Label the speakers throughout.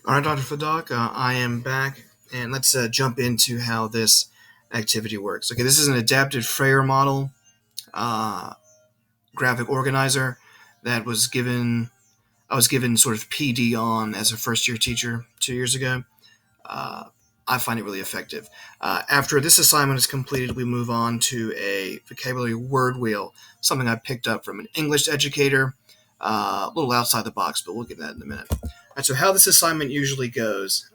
Speaker 1: All right, Dr. Fadak, I am back, and let's jump into how this activity works. Okay, this is an adapted Freyer model uh, graphic organizer that I was given sort of PD on as a first year teacher 2 years ago. Uh, I find it really effective. After this assignment is completed, we move on to a vocabulary word wheel, something I picked up from an English educator, a little outside the box, but we'll get that in a minute. All right, so how this assignment usually goes,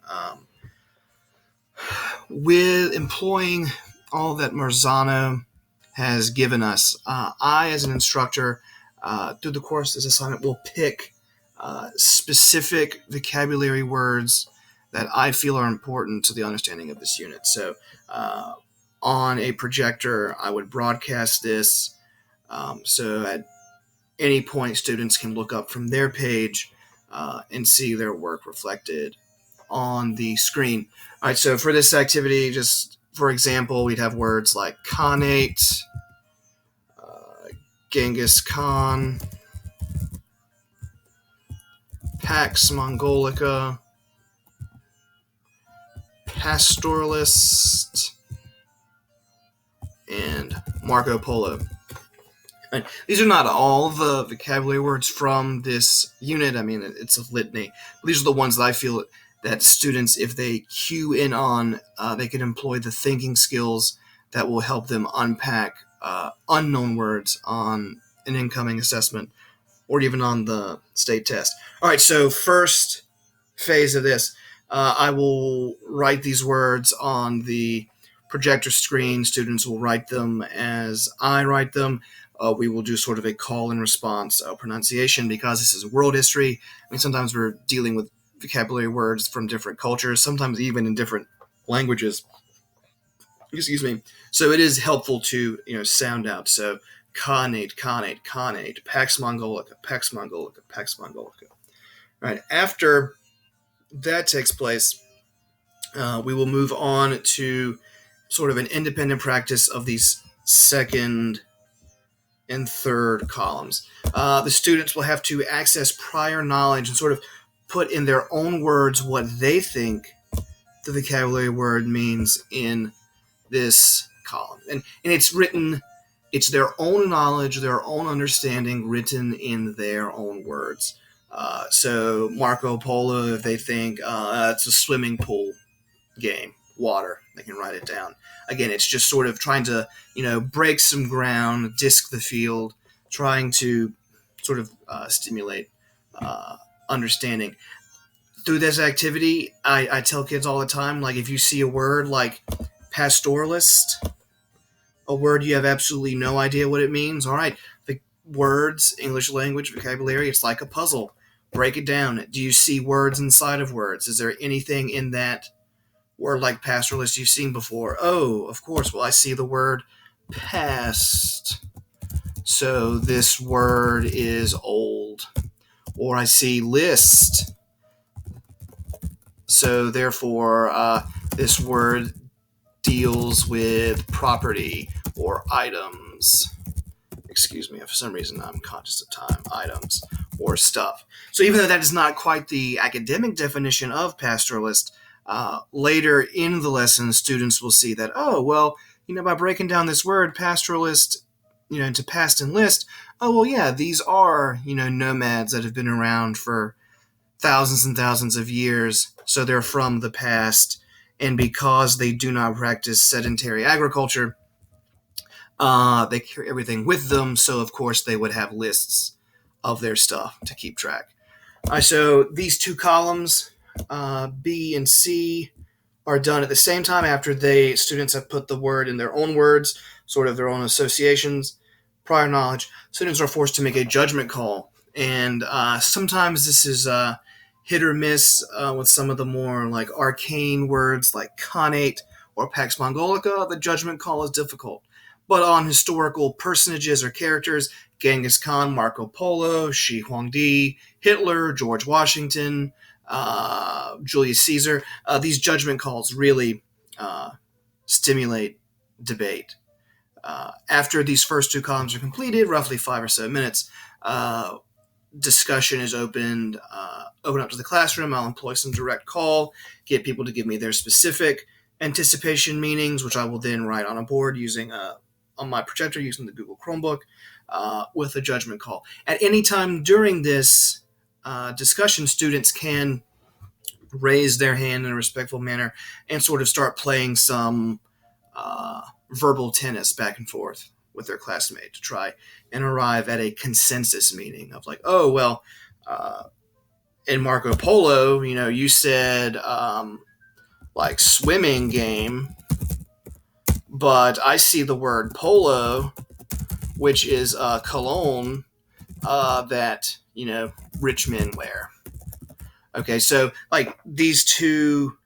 Speaker 1: with employing all that Marzano has given us, I, as an instructor, through the course of this assignment, will pick specific vocabulary words that I feel are important to the understanding of this unit. So, on a projector, I would broadcast this so at any point students can look up from their page and see their work reflected on the screen. All right, so for this activity, just for example, we'd have words like Khanate, Genghis Khan, Pax Mongolica, pastoralist, and Marco Polo. And these are not all the vocabulary words from this unit. I mean, it's a litany. But these are the ones that I feel that students, if they cue in on, they can employ the thinking skills that will help them unpack unknown words on an incoming assessment or even on the state test. All right, so first phase of this, I will write these words on the projector screen. Students will write them as I write them. We will do sort of a call and response pronunciation because this is world history. I mean, sometimes we're dealing with vocabulary words from different cultures, sometimes even in different languages. Excuse me. So it is helpful to sound out. So Khanate, Khanate, Khanate, Pax Mongolica, Pax Mongolica, Pax Mongolica. All right. After that takes place, we will move on to sort of an independent practice of these second and third columns. The students will have to access prior knowledge and sort of put in their own words what they think the vocabulary word means in this column. And it's their own knowledge, their own understanding written in their own words. So Marco Polo, if they think it's a swimming pool game, water, they can write it down. Again, it's just sort of trying to, break some ground, disc the field, trying to sort of stimulate understanding. Through this activity, I tell kids all the time, like if you see a word like pastoralist, a word you have absolutely no idea what it means, all right, the words, English language, vocabulary, it's like a puzzle. Break it down. Do you see words inside of words? Is there anything in that word like pastoralist you've seen before? Oh, of course. Well, I see the word past. So this word is old. Or I see list. So therefore, this word deals with property or items. Excuse me, for some reason I'm conscious of time. Items or stuff. So even though that is not quite the academic definition of pastoralist, later in the lesson, students will see that, oh, well, by breaking down this word pastoralist, into past and list, oh, well, yeah, these are, nomads that have been around for thousands and thousands of years, so they're from the past, and because they do not practice sedentary agriculture, they carry everything with them, so of course they would have lists of their stuff to keep track. All right, so these two columns, B and C, are done at the same time after students have put the word in their own words, sort of their own associations, prior knowledge. Students are forced to make a judgment call, and sometimes this is hit or miss with some of the more like arcane words like Khanate or Pax Mongolica. The judgment call is difficult. But on historical personages or characters, Genghis Khan, Marco Polo, Shi Huangdi, Hitler, George Washington, Julius Caesar, these judgment calls really stimulate debate. After these first two columns are completed, roughly 5 or so minutes, discussion is open up to the classroom. I'll employ some direct call, get people to give me their specific anticipation meanings, which I will then write on a board using on my projector using the Google Chromebook with a judgment call. At any time during this discussion, students can raise their hand in a respectful manner and sort of start playing some verbal tennis back and forth with their classmate to try and arrive at a consensus meaning of like, oh, well, in Marco Polo, you said like swimming game, but I see the word polo, which is cologne that, rich men wear. Okay, so like these two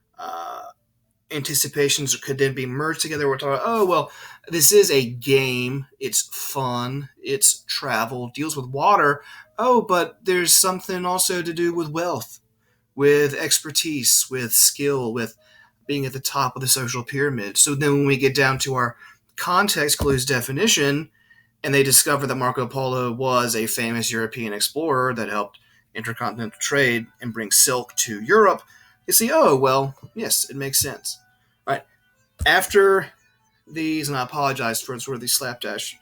Speaker 1: anticipations could then be merged together. We're talking, oh, well, this is a game. It's fun. It's travel. Deals with water. Oh, but there's something also to do with wealth, with expertise, with skill, with being at the top of the social pyramid. So then when we get down to our context clues definition, and they discover that Marco Polo was a famous European explorer that helped intercontinental trade and bring silk to Europe, you see, oh, well, yes, it makes sense. Right. After these, and I apologize for sort of the slapdash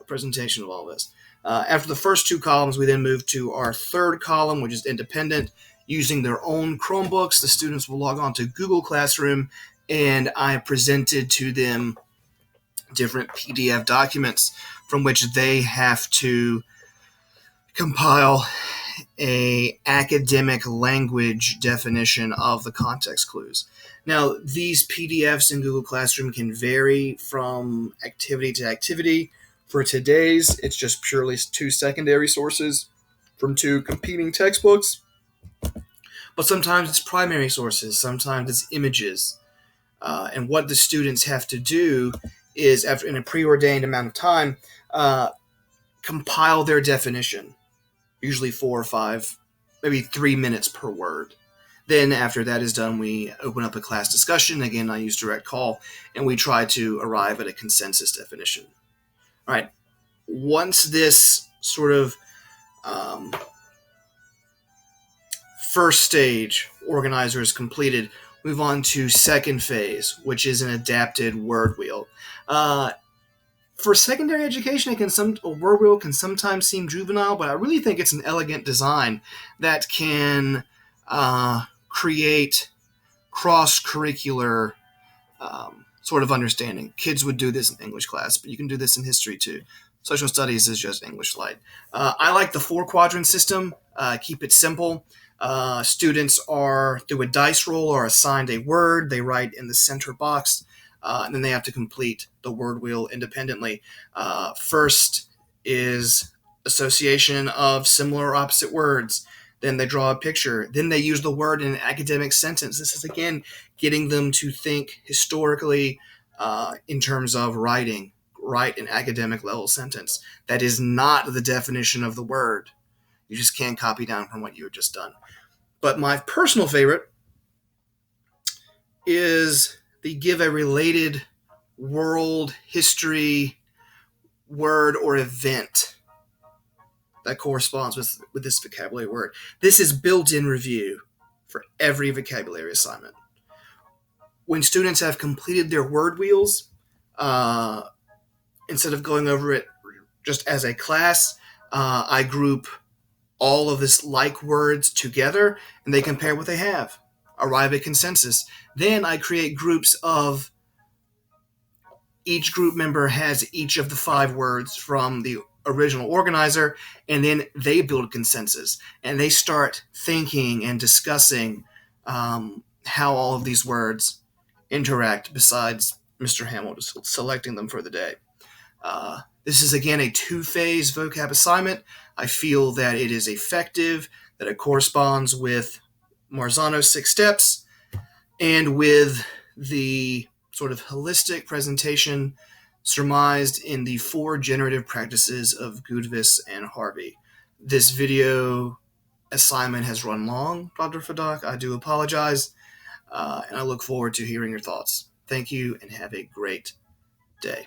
Speaker 1: presentation of all this. After the first two columns, we then move to our third column, which is independent. Using their own Chromebooks, the students will log on to Google Classroom, and I presented to them different PDF documents from which they have to compile a academic language definition of the context clues. Now, these PDFs in Google Classroom can vary from activity to activity. For today's, it's just purely two secondary sources from two competing textbooks. But sometimes it's primary sources, sometimes it's images. And what the students have to do is, after in a preordained amount of time, compile their definition, usually 4 or 5, maybe 3 minutes per word. Then after that is done, we open up a class discussion. Again, I use direct call, and we try to arrive at a consensus definition. All right. Once this sort of first stage organizer is completed, move on to second phase, which is an adapted word wheel. For secondary education, a word wheel can sometimes seem juvenile, but I really think it's an elegant design that can create cross-curricular sort of understanding. Kids would do this in English class, but you can do this in history too. Social studies is just English light. I like the 4-quadrant system. Keep it simple. Students are, through a dice roll, are assigned a word. They write in the center box, and then they have to complete the word wheel independently. First is association of similar or opposite words. Then they draw a picture. Then they use the word in an academic sentence. This is, again, getting them to think historically in terms of write an academic level sentence. That is not the definition of the word. You just can't copy down from what you had just done. But my personal favorite is they give a related world history word or event that corresponds with this vocabulary word. This is built-in review for every vocabulary assignment. When students have completed their word wheels, instead of going over it just as a class, I group all of this like words together, and they compare what they have, arrive at consensus. Then I create groups of each group member has each of the 5 words from the original organizer, and then they build consensus, and they start thinking and discussing how all of these words interact besides Mr. Hamill just selecting them for the day. This is, again, a 2-phase vocab assignment. I feel that it is effective, that it corresponds with Marzano's 6 steps, and with the sort of holistic presentation surmised in the 4 generative practices of Gudvis and Harvey. This video assignment has run long, Dr. Fadak. I do apologize, and I look forward to hearing your thoughts. Thank you, and have a great day.